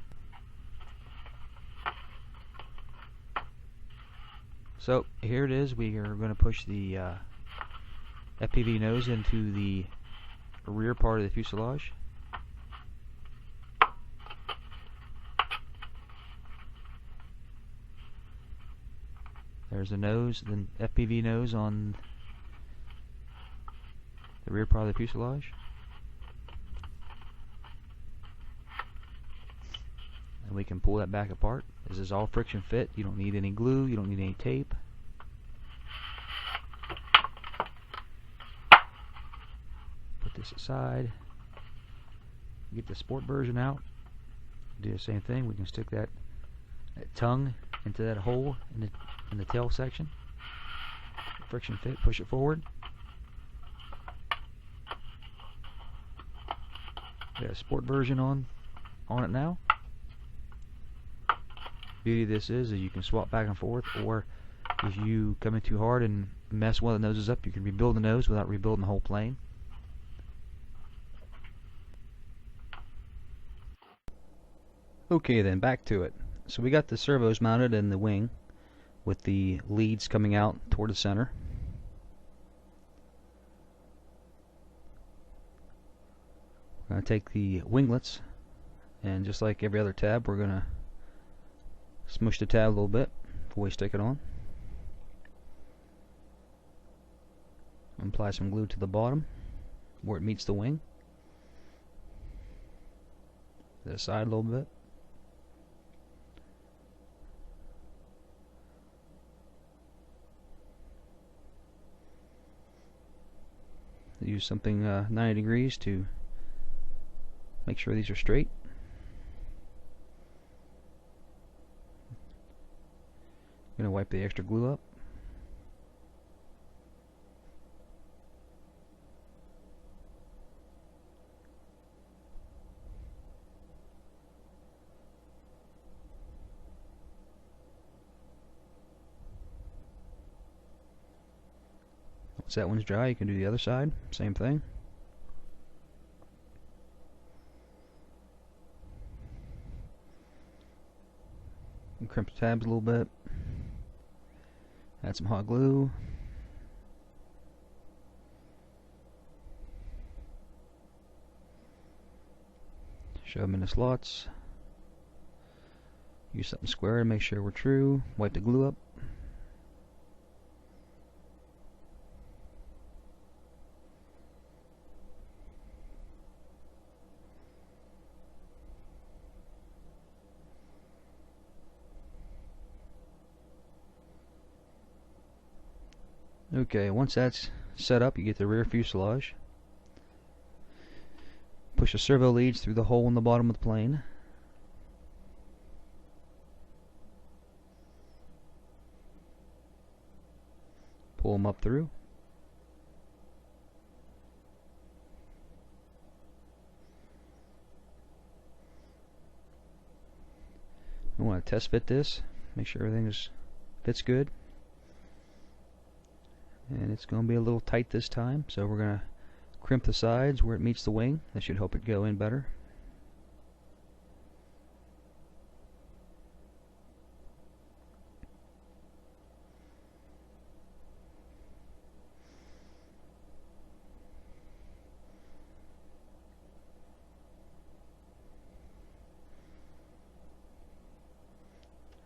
So here it is. We are going to push the FPV nose into the rear part of the fuselage. There's the nose, the FPV nose on the rear part of the fuselage. And we can pull that back apart. This is all friction fit. You don't need any glue, you don't need any tape. Put this aside. Get the sport version out. Do the same thing. We can stick that tongue into that hole in the tail section. Friction fit, push it forward. Got a sport version on it now. Beauty of this is you can swap back and forth, or if you come in too hard and mess one of the noses up, you can rebuild the nose without rebuilding the whole plane. Okay, then back to it. So we got the servos mounted in the wing with the leads coming out toward the center. We're going to take the winglets, and just like every other tab, we're going to smush the tab a little bit before we stick it on. Apply some glue to the bottom where it meets the wing. To the side a little bit. Use something 90 degrees to make sure these are straight. I'm going to wipe the extra glue up. Once that one's dry, you can do the other side. Same thing. And crimp the tabs a little bit. Add some hot glue. Shove them in the slots. Use something square to make sure we're true. Wipe the glue up. Okay, once that's set up, you get the rear fuselage. Push the servo leads through the hole in the bottom of the plane. Pull them up through. We want to test fit this, make sure everything fits good. And it's going to be a little tight this time, so we're going to crimp the sides where it meets the wing. That should help it go in better.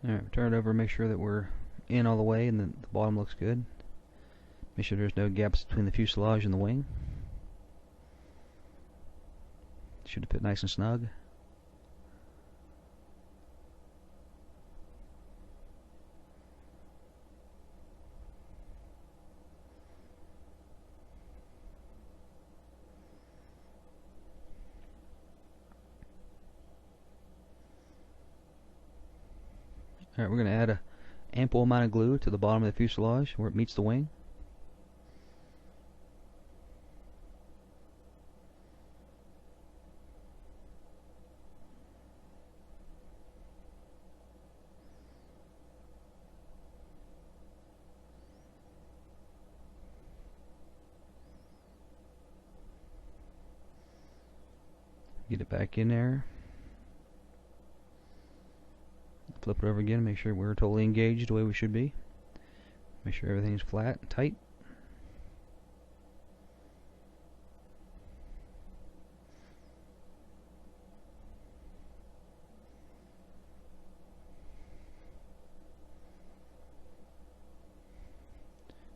Alright, turn it over, make sure that we're in all the way and the bottom looks good. Make sure there's no gaps between the fuselage and the wing. Should have fit nice and snug. Alright, we're going to add an ample amount of glue to the bottom of the fuselage where it meets the wing. Get it back in there. Flip it over again, make sure we're totally engaged the way we should be. Make sure everything's flat and tight.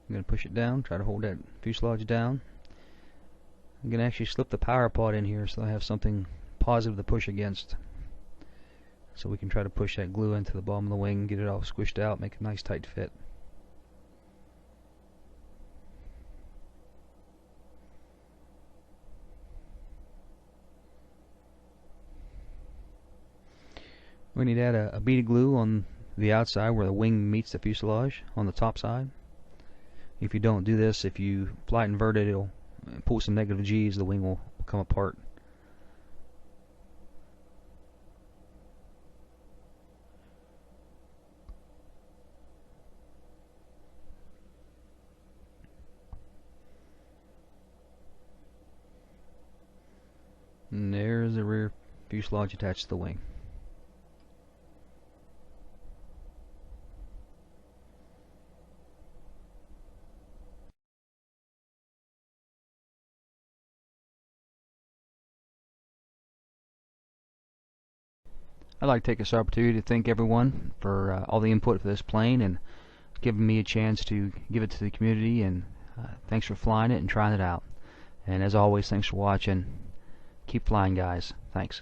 I'm going to push it down, try to hold that fuselage down. I'm going to actually slip the power pod in here so I have something positive to push against. So we can try to push that glue into the bottom of the wing, get it all squished out, make a nice tight fit. We need to add a bead of glue on the outside where the wing meets the fuselage on the top side. If you don't do this, if you fly it inverted, it'll pull some negative G's, the wing will come apart. And there's the rear fuselage attached to the wing. I'd like to take this opportunity to thank everyone for all the input for this plane and giving me a chance to give it to the community, and thanks for flying it and trying it out. And as always, thanks for watching. Keep flying, guys. Thanks.